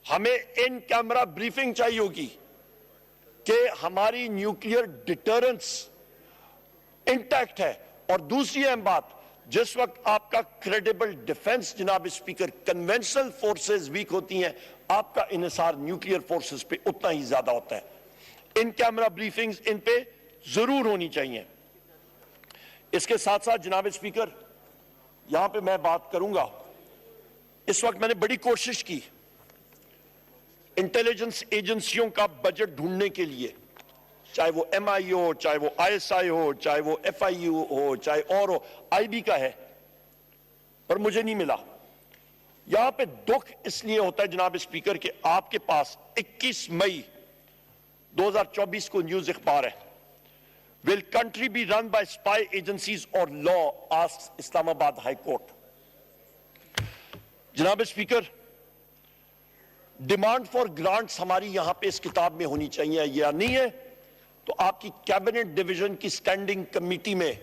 ہمیں ان camera briefing چاہیے ہوگی کہ ہماری نیوکلیئر ڈیٹرنس انٹیکٹ ہے. اور دوسری اہم بات، جس وقت آپ کا کریڈیبل ڈیفنس جناب اسپیکر کنونشنل فورسز ویک ہوتی ہیں، آپ کا انحصار نیوکلیئر فورسز پہ اتنا ہی زیادہ ہوتا ہے. ان کیمرہ بریفنگز ان پہ ضرور ہونی چاہیے. اس کے ساتھ ساتھ جناب اسپیکر یہاں پہ میں بات کروں گا، اس وقت میں نے بڑی کوشش کی انٹیلیجنس ایجنسیوں کا بجٹ ڈھونڈنے کے لیے، چاہے وہ ایم آئی ہو، چاہے وہ آئی ایس آئی ہو، چاہے وہ ایف آئی یو ہو، چاہے اور ہو، آئی بی کا ہے، پر مجھے نہیں ملا. یہاں پہ دکھ اس لیے ہوتا ہے جناب اسپیکر کہ آپ کے پاس 21 مئی 2024 کو نیوز اخبار ہے، Will country be run by spy agencies or law? asks Islamabad High Court. جناب اسپیکر، ڈیمانڈ فار گرانٹس ہماری یہاں پہ اس کتاب میں ہونی چاہیے، یا نہیں ہے تو آپ کی کیبنٹ ڈویژن کی سٹینڈنگ کمیٹی میں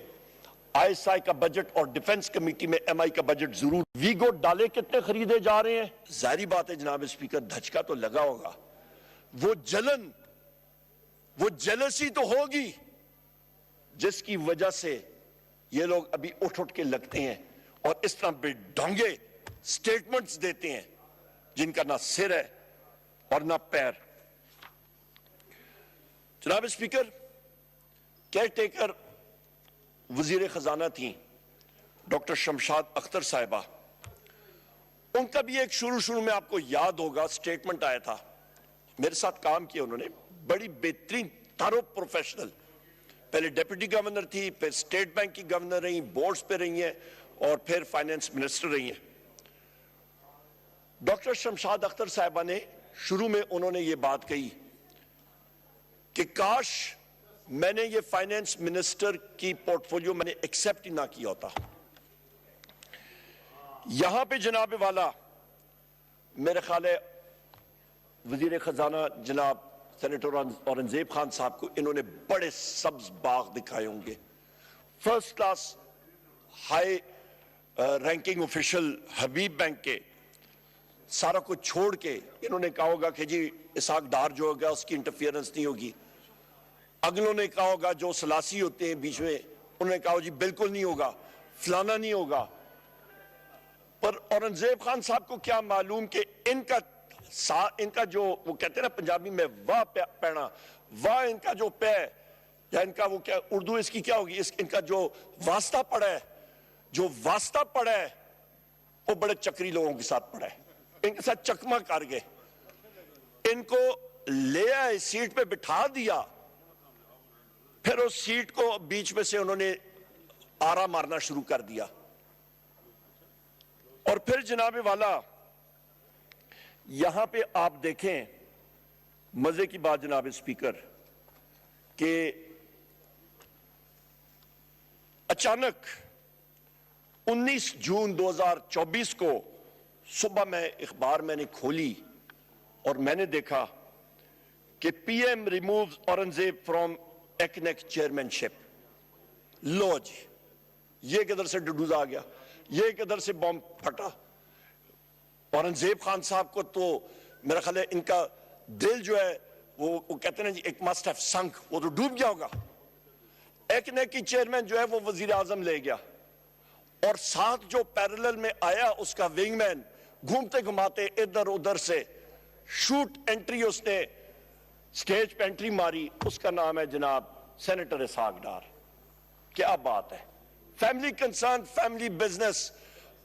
آئی ایس آئی کا بجٹ اور ڈیفنس کمیٹی میں ایم آئی کا بجٹ ضرور. ویگو ڈالے کتنے خریدے جا رہے ہیں؟ ظاہری بات ہے جناب اسپیکر، دھچکا تو لگا ہوگا. وہ جلن، وہ جیلسی تو ہوگی جس کی وجہ سے یہ لوگ ابھی اٹھ کے لگتے ہیں اور اس طرح بے ڈھنگے سٹیٹمنٹس دیتے ہیں جن کا نہ سر ہے اور نہ پیر. جناب اسپیکر، کیئر ٹیکر وزیر خزانہ تھیں ڈاکٹر شمشاد اختر صاحبہ. ان کا بھی ایک شروع میں آپ کو یاد ہوگا سٹیٹمنٹ آیا تھا، میرے ساتھ کام کیا انہوں نے، بڑی بہترین تھارو پروفیشنل، پہلے ڈیپٹی گورنر تھی، پھر اسٹیٹ بینک کی گورنر رہی، بورڈز پہ رہی ہیں اور پھر فائنانس منسٹر رہی ہیں. ڈاکٹر شمشاد اختر صاحبہ نے شروع میں انہوں نے یہ بات کہی کہ کاش میں نے یہ فائنانس منسٹر کی پورٹ فولیو میں نے ایکسیپٹ ہی نہ کیا ہوتا. یہاں پہ جناب والا میرے خیال ہے وزیر خزانہ جناب سینیٹر اورنگزیب خان صاحب کو انہوں نے بڑے سبز باغ دکھائے ہوں گے. First class high ranking official Habib Bank کے سارا کچھ چھوڑ کے انہوں نے کہا ہوگا کہ جی اسحاق ڈار جو ہوگا اس کی انٹرفیئرنس نہیں ہوگی. اگلوں نے کہا ہوگا جو سلاسی ہوتے ہیں بیچ میں، انہوں نے کہا جی بالکل نہیں ہوگا، فلانا نہیں ہوگا. پر اورنگزیب خان صاحب کو کیا معلوم کہ ان کا جو وہ کہتے ہیں نا پنجابی میں واہ پینا، واہ ان کا جو پے یا ان کا وہ کیا اردو اس کی کیا ہوگی، ان کا جو واسطہ پڑا ہے وہ بڑے چکری لوگوں کے ساتھ پڑا ہے. ان کے ساتھ چکمہ کر گئے، ان کو لے آئے، سیٹ پہ بٹھا دیا، پھر اس سیٹ کو بیچ میں سے انہوں نے آرا مارنا شروع کر دیا. اور پھر جناب والا یہاں پہ آپ دیکھیں مزے کی بات جناب اسپیکر کہ اچانک 19 جون 2024 کو صبح میں اخبار میں نے کھولی اور میں نے دیکھا کہ P M removes Aurangzeb from ایکنیک چیئرمین شپ. لو جی، یہ کدھر سے ڈڈوز آ گیا، یہ کدھر سے بم پھٹا. اورنگزیب خان صاحب کو تو میرا خیال ہے ان کا دل جو ہے وہ کہتے ہیں نا جی ایک مسٹ ہیو سنک، وہ تو ڈوب گیا ہوگا. ایکنیک کی چیئرمین جو ہے وہ وزیر اعظم لے گیا اور ساتھ جو پیرلل میں آیا اس کا ونگ مین گھومتے گھماتے ادھر ادھر سے شوٹ انٹری اس نے سٹیج پہ انٹری ماری. اس کا نام ہے جناب سینیٹر اسحاق ڈار. کیا بات ہے، family concern, family business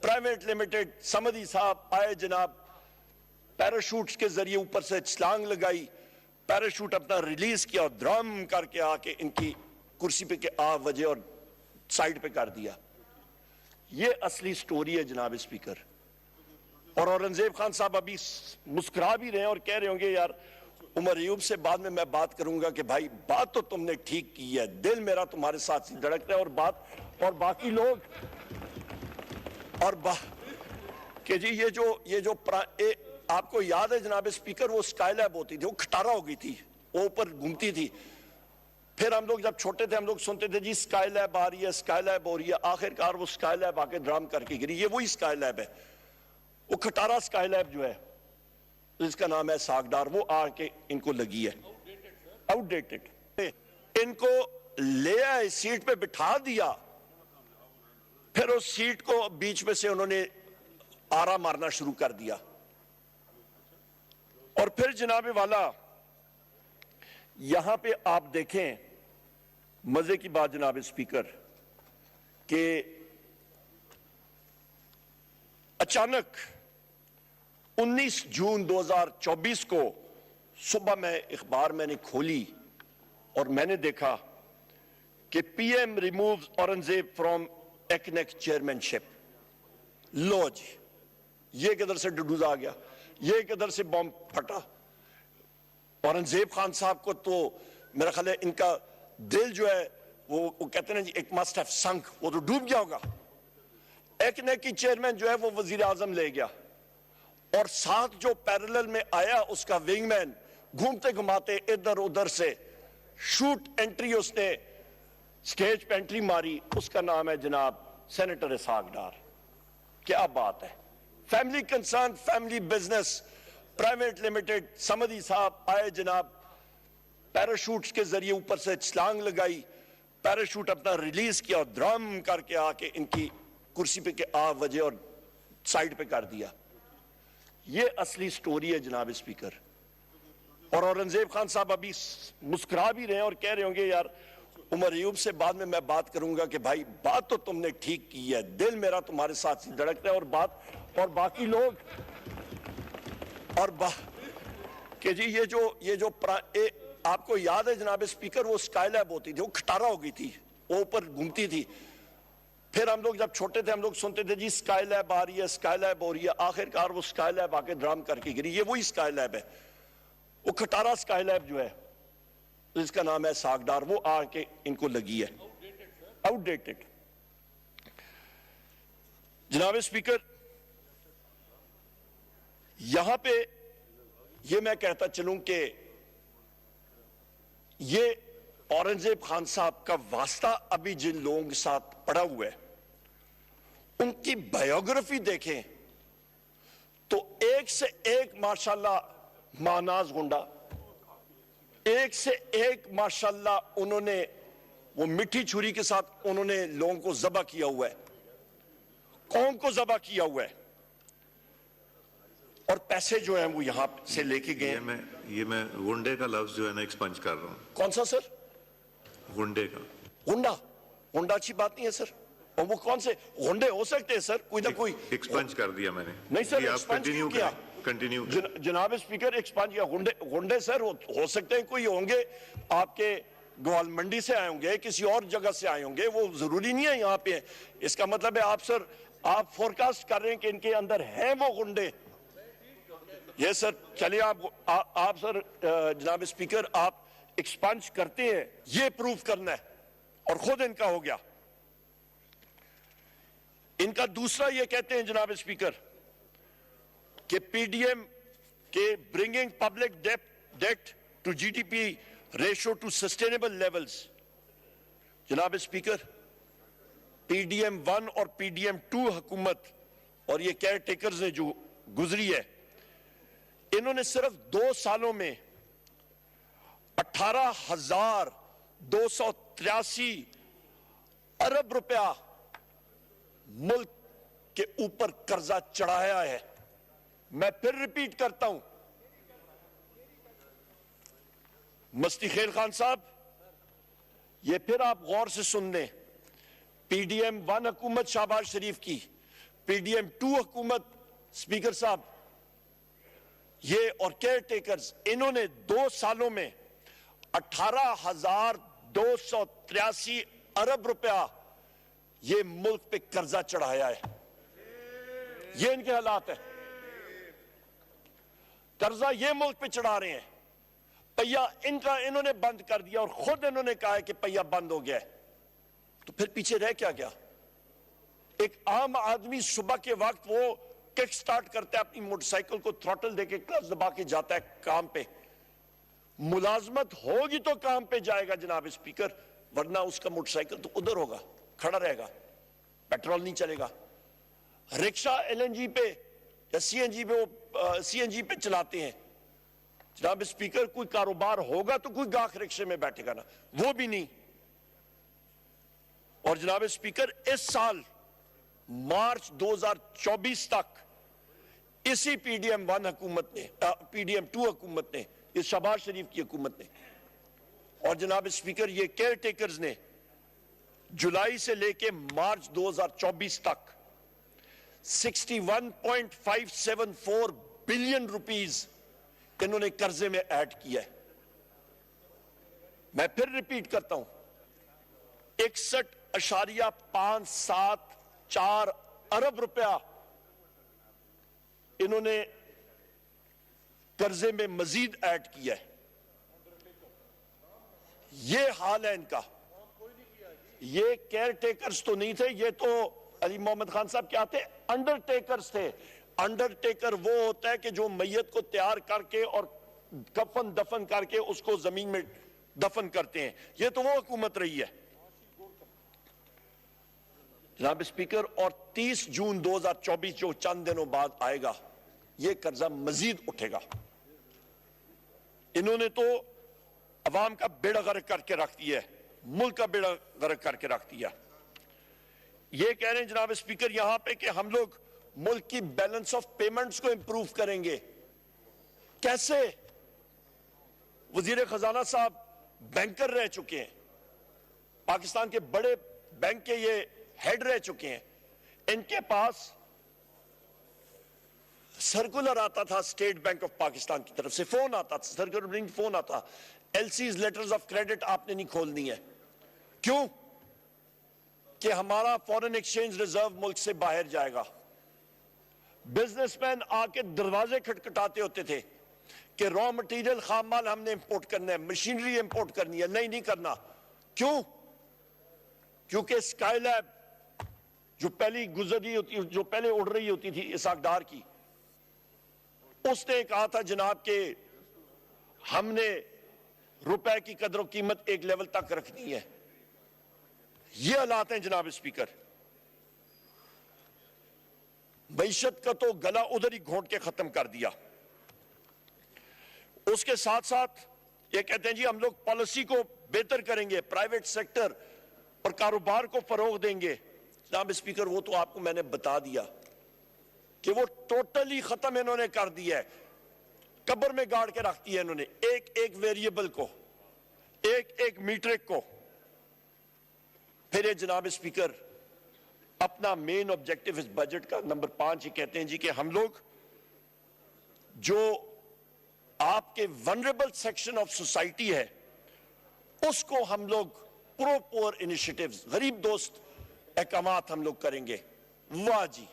private limited. سمدھی صاحب آئے جناب، پیراشوٹس کے ذریعے اوپر سے چھلانگ لگائی، پیراشوٹ اپنا ریلیز کیا اور درم کر کے آ کے ان کی کرسی پہ کے آ وجہ اور سائیڈ پہ کر دیا. یہ اصلی سٹوری ہے جناب اسپیکر. اور اورنگزیب خان صاحب ابھی مسکرا بھی رہے ہیں اور کہہ رہے ہوں گے یار عمر ایوب سے بعد میں بات کروں گا کہ بھائی بات تو تم نے ٹھیک کی ہے، دل میرا تمہارے ساتھ دھڑکتا ہے. اور باقی لوگ کہ جی یہ جو آپ کو یاد ہے جناب اسپیکر وہ سکائی لیب ہوتی تھی، وہ کھٹارا ہو گئی تھی، وہ اوپر گھومتی تھی. پھر ہم لوگ جب چھوٹے تھے ہم لوگ سنتے تھے جی سکائی لیب آ رہی ہے، سکائی لیب ہو رہی ہے. آخر کار وہ سکائی لیب آ کے ڈرام کر کے گری. یہ وہی سکائی لیب ہے، وہ کھٹارا سکائی لیب جو ہے اس کا نام ہے ساگدار، وہ آ کے ان کو لگی ہے آؤٹ ڈیٹڈ، ان کو لے آئے سیٹ پہ بٹھا دیا، پھر اس سیٹ کو بیچ میں سے انہوں نے آرا مارنا شروع کر دیا، اور پھر جناب والا یہاں پہ آپ دیکھیں مزے کی بات جناب اسپیکر کہ اچانک 19 جون 2024 کو صبح میں اخبار میں نے کھولی اور میں نے دیکھا کہ P M removes Aurangzeb from ایکنیک چیئرمین شپ۔ لو جی، یہ کدھر سے ڈڈوز آ گیا، یہ کدھر سے بم پھٹا۔ اورنگزیب خان صاحب کو تو میرا خیال ہے ان کا دل جو ہے وہ کہتے ہیں جی ایک مسٹ ہیو سنک، وہ تو ڈوب گیا ہوگا۔ ایکنیک کی چیئرمین جو ہے وہ وزیر اعظم لے گیا، اور ساتھ جو پیرلل میں آیا اس کا ونگ مین گھومتے گھماتے ادھر ادھر سے شوٹ انٹری اس نے سٹیج پہ انٹری ماری، اس کا نام ہے جناب سینیٹر اسحاق ڈار۔ کیا بات ہے، family concern, family business private limited, سمدھی صاحب آئے جناب، پیراشوٹس کے ذریعے اوپر سے چھلانگ لگائی، پیراشوٹ اپنا ریلیز کیا اور درام کر کے آ کے ان کی کرسی پہ کے آ وجہ اور سائیڈ پہ کر دیا۔ یہ اصلی سٹوری ہے جناب اسپیکر۔ اور اورنگزیب خان صاحب ابھی مسکرا بھی رہے ہیں اور کہہ رہے ہوں گے یار عمر ایوب سے بعد میں بات کروں گا کہ بھائی بات تو تم نے ٹھیک کی ہے، دل میرا تمہارے ساتھ دھڑکتا ہے، اور باقی لوگ کہ جی یہ جو آپ کو یاد ہے جناب اسپیکر، وہ سکائی لیب ہوتی تھی، وہ کھٹارا ہو گئی تھی، وہ اوپر گھومتی تھی، پھر ہم لوگ جب چھوٹے تھے ہم لوگ سنتے تھے جی سکائی لیب آ رہی ہے، سکائی لیب ہو رہی ہے، آخر کار وہ سکائی لیب آ کے ڈرام کر کے گری۔ یہ وہی سکائی لیب ہے، وہ کھٹارا سکائی لیب جو ہے اس کا نام ہے ساگدار، وہ آ کے ان کو لگی ہے آؤٹ ڈیٹڈ۔ جناب اسپیکر یہاں پہ یہ میں کہتا چلوں کہ یہ اورنگزیب خان صاحب کا واسطہ ابھی جن لوگوں کے ساتھ پڑا ہوا ہے ان کی بایوگرافی دیکھیں تو ایک سے ایک ماشاءاللہ ماناز گنڈا، ایک سے ایک ماشاءاللہ انہوں نے وہ مٹھی چھری کے ساتھ انہوں نے لوگوں کو ذبح کیا ہوا ہے، قوم کو ذبح کیا ہوا ہے، اور پیسے جو ہیں وہ یہاں سے لے کے گئے۔ یہ میں غنڈے کا لفظ جو ہے نا ایکسپنج کر رہا ہوں۔ کون سا سر؟ غنڈے کا۔ غنڈا اچھی بات نہیں ہے سر، اور وہ کون سے غنڈے ہو سکتے ہیں سر؟ کوئی نہ کوئی ایکسپنج کر دیا میں نے۔ نہیں سر، ایکسپنج کیوں کیا؟ جناب اسپیکر ایکسپنج کیا؟ غنڈے سر ہو سکتے ہیں کوئی ہوں گے آپ کے گوال منڈی سے آئے ہوں گے، کسی اور جگہ سے آئے ہوں گے، وہ ضروری نہیں ہے یہاں پہ۔ اس کا مطلب ہے آپ فورکاسٹ کر رہے ہیں کہ ان کے اندر ہیں وہ غنڈے۔ یہ سر چلیے آپ سر جناب اسپیکر آپ ایکسپنج کرتے ہیں، یہ پروف کرنا ہے، اور خود ان کا ہو گیا۔ ان کا دوسرا یہ کہتے ہیں جناب اسپیکر کہ پی ڈی ایم کے bringing public debt to G D P ratio to sustainable levels. جناب اسپیکر پی ڈی ایم 1 اور پی ڈی ایم 2 حکومت اور یہ کیئر ٹیکرز نے جو گزری ہے، انہوں نے صرف 2 سالوں میں 18,283 ارب روپیہ ملک کے اوپر قرضہ چڑھایا ہے۔ میں پھر ریپیٹ کرتا ہوں، مستی خیل خان صاحب یہ پھر آپ غور سے سن لیں، پی ڈی ایم 1 حکومت شہباز شریف کی، پی ڈی ایم 2 حکومت اسپیکر صاحب یہ اور کیئر ٹیکرز، انہوں نے 2 سالوں میں 18,283 ارب روپیہ یہ ملک پہ قرضہ چڑھایا ہے۔ یہ ان کے حالات ہیں، قرضہ یہ ملک پہ چڑھا رہے ہیں، پہیا انہوں نے بند کر دیا، اور خود انہوں نے کہا ہے کہ پہیا بند ہو گیا ہے، تو پھر پیچھے رہ کیا گیا؟ ایک عام آدمی صبح کے وقت وہ کک سٹارٹ کرتا ہے اپنی موٹر سائیکل کو، تھروٹل دے کے کلچ دبا کے جاتا ہے کام پہ، ملازمت ہوگی تو کام پہ جائے گا جناب اسپیکر، ورنہ اس کا موٹر سائیکل تو ادھر ہوگا، کھڑا رہے گا، پیٹرول نہیں چلے گا۔ رکشہ ایل این جی پہ یا سی این جی پہ چلاتے ہیں. جناب اسپیکر کوئی کاروبار ہوگا تو کوئی گاہک رکشے میں بیٹھے گا نا, وہ بھی نہیں. اور جناب اسپیکر اس سال مارچ 2024 تک اسی پی ڈی ایم 1 حکومت نے, پی ڈی ایم 2 حکومت نے, یہ شہباز شریف کی حکومت نے, اور جناب اسپیکر یہ کیئر ٹیکرز نے جولائی سے لے کے مارچ 2024 تک 61.574 بلین روپیز انہوں نے قرضے میں ایڈ کیا ہے. میں پھر ریپیٹ کرتا ہوں, 61.574 ارب روپیہ انہوں نے قرضے میں مزید ایڈ کیا ہے. یہ حال ہے ان کا. یہ کیئر ٹیکرز تو نہیں تھے, یہ تو علی محمد خان صاحب کیا تھے, انڈر ٹیکرز تھے. انڈر ٹیکر وہ ہوتا ہے کہ جو میت کو تیار کر کے اور کفن دفن کر کے اس کو زمین میں دفن کرتے ہیں. یہ تو وہ حکومت رہی ہے جناب اسپیکر. اور 30 جون 2024 جو چند دنوں بعد آئے گا, یہ قرضہ مزید اٹھے گا. انہوں نے تو عوام کا بیڑا غرق کر کے رکھ دیا ہے, ملک کا بیڑا غرق کر کے رکھ دیا. یہ کہہ رہے ہیں جناب اسپیکر یہاں پہ کہ ہم لوگ ملک کی بیلنس آف پیمنٹس کو امپروو کریں گے. کیسے؟ وزیر خزانہ صاحب بینکر رہ چکے ہیں, پاکستان کے بڑے بینک کے یہ ہیڈ رہ چکے ہیں. ان کے پاس سرکولر آتا تھا اسٹیٹ بینک آف پاکستان کی طرف سے, فون آتا تھا, سرکولر فون آتا, L Cs letters of credit آپ نے نہیں کھولنی ہے. کیوں؟ کہ ہمارا فورن ایکسچینج ریزرو ملک سے باہر جائے گا. بزنس مین آ کے دروازے کھٹکھٹاتے ہوتے تھے کہ را مٹیریل خام مال ہم نے امپورٹ کرنا ہے, مشینری امپورٹ کرنی ہے. نہیں کرنا. کیوں؟ کیونکہ اسکائی لیب جو پہلی گزری ہوتی, جو پہلے اڑ رہی ہوتی تھی اسحاق ڈار کی, اس نے کہا تھا جناب کہ ہم نے روپے کی قدر و قیمت ایک لیول تک رکھنی ہے. یہ حالات ہیں جناب اسپیکر. معیشت کا تو گلا ادھر ہی گھونٹ کے ختم کر دیا. اس کے ساتھ ساتھ یہ کہتے ہیں جی ہم لوگ پالیسی کو بہتر کریں گے, پرائیویٹ سیکٹر اور کاروبار کو فروغ دیں گے. جناب اسپیکر وہ تو آپ کو میں نے بتا دیا کہ وہ ٹوٹلی ختم انہوں نے کر دیا ہے. قبر میں گاڑ کے رکھ دیا انہوں نے ایک ایک ویریبل کو, ایک ایک میٹرک کو. پھر یہ جناب اسپیکر اپنا مین آبجیکٹو اس بجٹ کا نمبر 5 یہ کہتے ہیں جی کہ ہم لوگ جو آپ کے ونریبل سیکشن آف سوسائٹی ہے اس کو ہم لوگ پرو پور انیشیٹیوز, غریب دوست احکامات ہم لوگ کریں گے. واہ جی,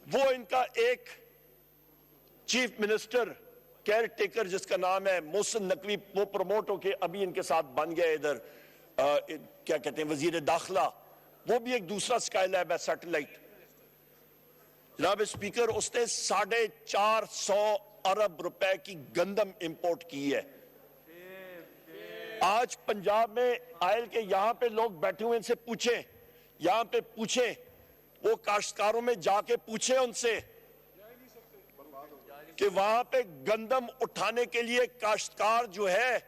وہ ان کا ایک چیف منسٹر کیئر ٹیکر جس کا نام ہے محسن نقوی, وہ پروموٹ ہو کے ابھی ان کے ساتھ بن گیا ادھر کیا کہتے ہیں وزیر داخلہ. وہ بھی ایک دوسرا اسکائی لیب ہے, سیٹلائٹ. جناب اسپیکر اس نے 450 ارب روپے کی گندم امپورٹ کی ہے. آج پنجاب میں آئل کے یہاں پہ لوگ بیٹھے ہوئے, ان سے پوچھیں, یہاں پہ پوچھیں, وہ کاشتکاروں میں جا کے پوچھیں ان سے کہ وہاں پہ گندم اٹھانے کے لیے کاشتکار جو ہے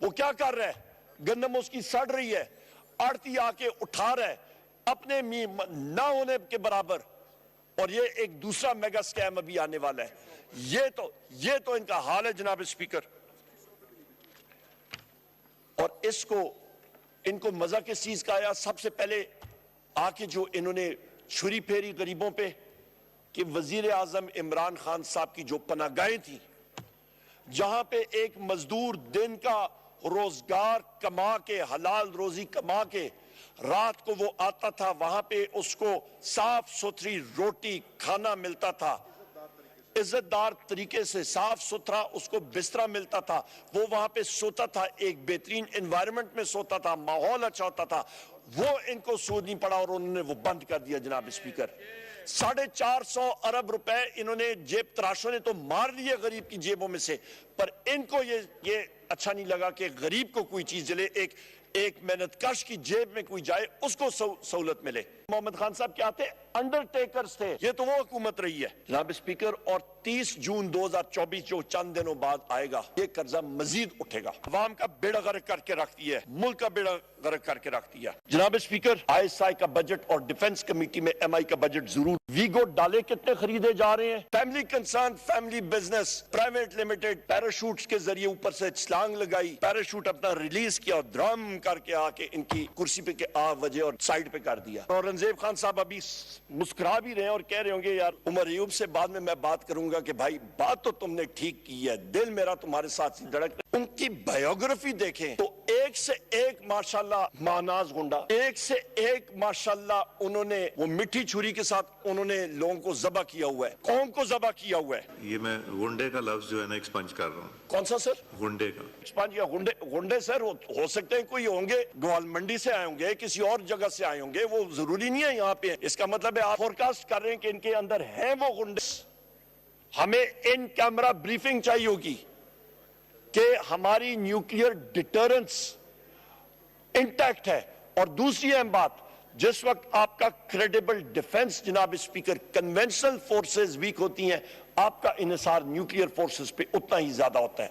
وہ کیا کر رہا ہے. گندم اس کی سڑ رہی ہے, آڑتی آ کے اٹھا رہا ہے اپنے نہ ہونے کے برابر. اور یہ ایک دوسرا میگا سکیم ابھی آنے والا ہے. یہ تو ان کا حال ہے جناب اسپیکر. اور ان کو مزہ کس چیز کا آیا؟ سب سے پہلے آ کے جو انہوں نے چھری پھیری غریبوں پہ کہ وزیر اعظم عمران خان صاحب کی جو پناہ گاہیں تھیں, جہاں پہ ایک مزدور دن کا روزگار کما کے, حلال روزی کما کے رات کو وہ آتا تھا, وہاں پہ اس کو صاف ستھری روٹی کھانا ملتا تھا, عزت دار طریقے سے صاف ستھرا اس کو بسترا ملتا تھا, وہ وہاں پہ سوتا تھا, ایک بہترین انوائرمنٹ میں سوتا تھا, ماحول اچھا ہوتا تھا. وہ ان کو سود نہیں پڑا اور انہوں نے وہ بند کر دیا جناب اسپیکر. 450 ارب روپے انہوں نے جیب تراشوں نے تو مار لیے غریب کی جیبوں میں سے, پر ان کو یہ اچھا نہیں لگا کہ غریب کو کوئی چیز جلے, ایک محنت کش کی جیب میں کوئی جائے اس کو سہولت ملے. محمد خان صاحب کیا تھے؟ انڈرٹیکرز تھے. یہ تو وہ حکومت رہی ہے جناب اسپیکر. اور 30 جون 2024 جو چند دنوں بعد آئے گا, یہ قرضہ مزید اٹھے گا, عوام کا بیڑا غرق کر کے رکھ دیا ہے, ملک کا بیڑا غرق کر کے رکھ دیا. جناب اسپیکر, ISI کا بجٹ اور ڈیفنس کمیٹی میں MI کا بجٹ ضرور. ویگو ڈالے کتنے خریدے جا رہے ہیں؟ Family concern, family business, private limited, parachutes کے ذریعے اوپر سے چھلانگ لگائی, پیراشوٹ اپنا ریلیز کیا اور درام کر کے آ کے ان کی کرسی پہ کے آ وجہ اور سائڈ پہ کر دیا. اورنگزیب خان صاحب ابھی مسکرا بھی رہے ہیں اور کہہ رہے ہوں گے یار عمر ایوب سے بعد میں بات کروں گا کہ بھائی بات تو تم نے ٹھیک کی ہے, دل میرا تمہارے ساتھ سی دھڑک. ان کی بایوگرافی دیکھیں تو ایک سے ایک ماشاءاللہ ماناز گنڈا, ایک سے ایک ماشاءاللہ انہوں نے وہ مٹھی چھری کے ساتھ انہوں نے لوگوں کو ذبح کیا ہوا ہے, قوم کو ذبح کیا ہوا ہے. یہ میں غنڈے کا لفظ جو ہے نا ایکسپنج کر رہا ہوں. کون سا سر؟ غنڈے کا. ایکسپانج یا غنڈے سر ہو سکتے ہیں کوئی ہوں گے گوال منڈی سے آئے ہوں گے, کسی اور جگہ سے آئے ہوں گے, وہ ضروری نہیں ہے یہاں پہ. اس کا مطلب ہے آپ فورکاسٹ کر رہے ہیں کہ ان کے اندر ہیں وہ غنڈے. ہمیں ان کیمرہ بریفنگ چاہیے ہوگی کہ ہماری نیوکلیئر ڈیٹرنس انٹیکٹ ہے. اور دوسری اہم بات, جس وقت آپ کا کریڈیبل ڈیفنس جناب اسپیکر کنونشنل فورسز ویک ہوتی ہیں, آپ کا انحصار نیوکلیئر فورسز پہ اتنا ہی زیادہ ہوتا ہے.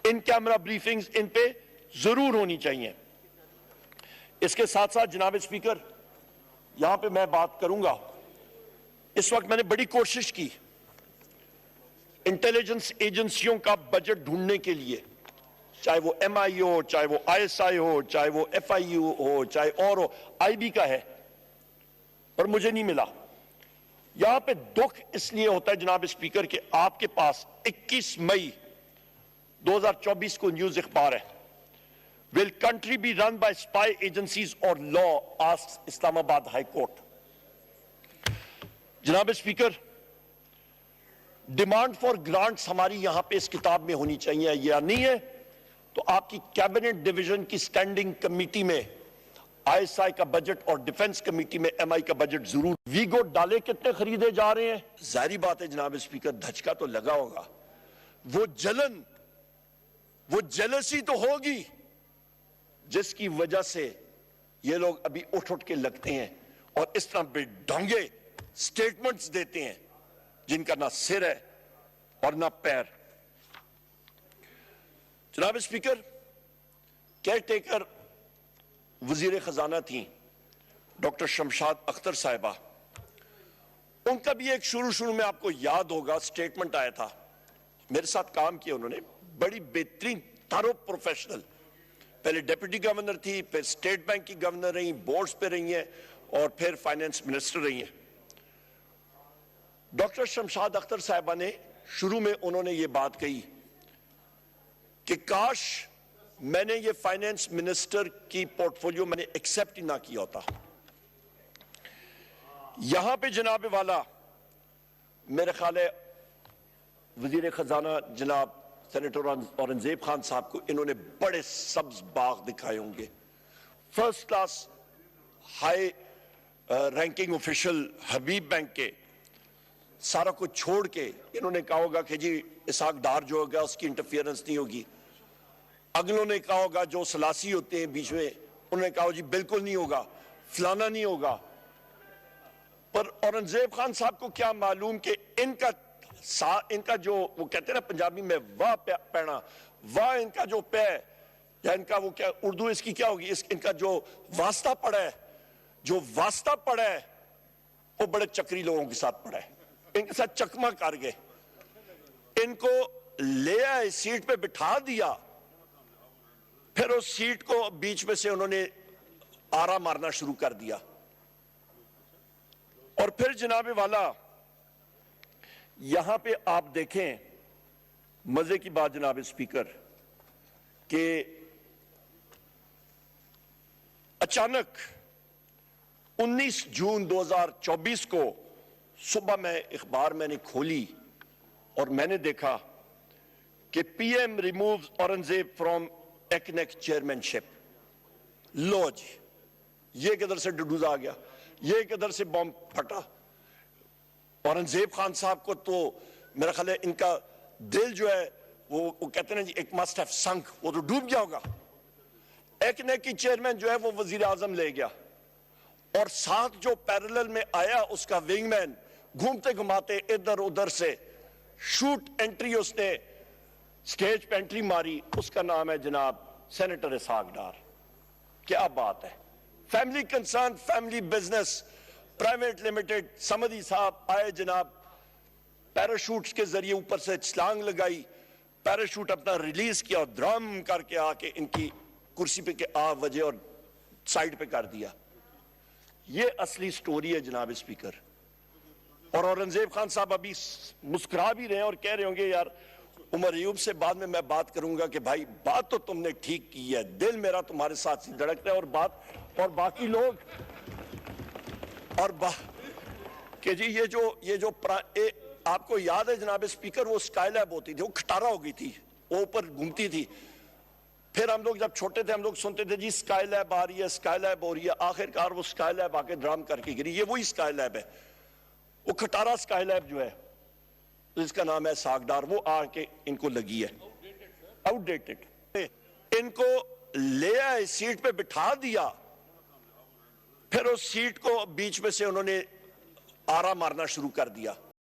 ان کیمرہ بریفنگز ان پہ ضرور ہونی چاہیے. اس کے ساتھ ساتھ جناب اسپیکر یہاں پہ میں بات کروں گا, اس وقت میں نے بڑی کوشش کی انٹیلیجنس ایجنسیوں کا بجٹ ڈھونڈنے کے لیے, چاہے وہ MI ہو, چاہے وہ ISI ہو, چاہے وہ FIU ہو, چاہے اور ہو, IB کا ہے, پر مجھے نہیں ملا. یہاں پہ دکھ اس لیے ہوتا ہے جناب اسپیکر کہ آپ کے پاس 21 مئی 2024 کو نیوز اخبار ہے, Will country be run by spy agencies or law? asks اسلام آباد ہائی کورٹ. جناب اسپیکر, ڈیمانڈ فار گرانٹس ہماری یہاں پہ اس کتاب میں ہونی چاہیے, یا نہیں ہے تو آپ کی کیبنٹ ڈویژن کی سٹینڈنگ کمیٹی میں ISI کا بجٹ اور ڈیفنس کمیٹی میں MI کا بجٹ ضرور. ویگو ڈالے کتنے خریدے جا رہے ہیں؟ ظاہری بات ہے جناب اسپیکر, دھچکا تو لگا ہوگا, وہ جلن, وہ جیلسی تو ہوگی جس کی وجہ سے یہ لوگ ابھی اٹھ کے لگتے ہیں اور اس طرح بے ڈھنگے سٹیٹمنٹس دیتے ہیں جن کا نہ سر ہے اور نہ پیر. جناب اسپیکر, کیئر ٹیکر وزیر خزانہ تھیں ڈاکٹر شمشاد اختر صاحبہ. ان کا بھی ایک شروع میں آپ کو یاد ہوگا سٹیٹمنٹ آیا تھا, میرے ساتھ کام کیا انہوں نے, بڑی بہترین تھارو پروفیشنل, پہلے ڈیپٹی گورنر تھی, پھر اسٹیٹ بینک کی گورنر رہی, بورڈز پہ رہی ہیں, اور پھر فائنانس منسٹر رہی ہیں. ڈاکٹر شمشاد اختر صاحبہ نے شروع میں انہوں نے یہ بات کہی کہ کاش میں نے یہ فائنانس منسٹر کی پورٹ فولیو میں نے ایکسپٹ ہی نہ کیا ہوتا. یہاں پہ جناب والا میرے خیال ہے وزیر خزانہ جناب سینیٹر اورنگزیب خان صاحب کو انہوں نے بڑے سبز باغ دکھائے ہوں گے. First class high ranking official Habib Bank کے سارا کچھ چھوڑ کے انہوں نے کہا ہوگا کہ جی اسحاق ڈار جو ہوگا اس کی انٹرفیئرنس نہیں ہوگی. اگلوں نے کہا ہوگا جو سلاسی ہوتے ہیں بیچ میں, انہوں نے کہا جی بالکل نہیں ہوگا, فلانا نہیں ہوگا. پر اورنگزیب خان صاحب کو کیا معلوم کہ ان کا جو وہ کہتے ہیں نا پنجابی میں واہ پینا, واہ ان کا جو پے یا ان کا وہ کیا اردو اس کی کیا ہوگی, ان کا جو واسطہ پڑا ہے, جو واسطہ پڑا ہے وہ بڑے چکری لوگوں کے ساتھ پڑا ہے. ان کے ساتھ چکما کر گئے, ان کو لے آئے, سیٹ پہ بٹھا دیا, پھر اس سیٹ کو بیچ میں سے انہوں نے آرا مارنا شروع کر دیا. اور پھر جناب والا یہاں پہ آپ دیکھیں مزے کی بات جناب اسپیکر کہ اچانک 19 جون 2024 کو صبح میں اخبار میں نے کھولی اور میں نے دیکھا کہ P M removes Aurangzeb from ایکنیک چیئرمینشپ. لو جی, یہ کدھر سے ڈڈوزا آ گیا, یہ کدھر سے بم پھٹا. اورنگزیب خان صاحب کو تو میرا خیال ہے ان کا دل جو ہے وہ کہتے ہیں نا جی ایک مسٹ ہیو سنک, وہ تو ڈوب گیا ہوگا. ایکنیک کی چیئرمین جو ہے وہ وزیر اعظم لے گیا, اور ساتھ جو پیرلل میں آیا اس کا ونگ مین گھومتے گھماتے ادھر ادھر سے شوٹ انٹری اس نے سٹیج پہ انٹری ماری, اس کا نام ہے جناب سینیٹر اسحاق ڈار. کیا بات ہے, family concern, family business private limited. سمدی صاحب آئے جناب, پیراشوٹس کے ذریعے اوپر سے چھلانگ لگائی, پیراشوٹ اپنا ریلیز کیا اور درام کر کے آ کے ان کی کرسی پہ کے آ وجہ اور سائیڈ پہ کر دیا. یہ اصلی سٹوری ہے جناب اسپیکر. اور اورنگزیب خان صاحب ابھی مسکرا بھی رہے ہیں اور کہہ رہے ہوں گے یار عمر ایوب سے بعد میں بات کروں گا کہ بھائی بات تو تم نے ٹھیک کی ہے, دل میرا تمہارے ساتھ دھڑکتا ہے. اور باقی لوگ کہ جی یہ جو آپ کو یاد ہے جناب اسپیکر, وہ سکائی لیب ہوتی تھی, وہ کھٹارا ہو گئی تھی, وہ اوپر گھومتی تھی. پھر ہم لوگ جب چھوٹے تھے ہم لوگ سنتے تھے جی سکائی لیب آ رہی ہے, سکائی لیب ہو رہی ہے. آخر کار وہ سکائی لیب آ کے ڈرام کر کے گری. یہ وہی سکائی لیب ہے, وہ کھٹارا سکائی لیب جو ہے جس کا نام ہے اسحاق ڈار, وہ آ کے ان کو لگی ہے. Out dated. ان کو لے آئے, سیٹ پہ بٹھا دیا, پھر اس سیٹ کو بیچ میں سے انہوں نے آرا مارنا شروع کر دیا.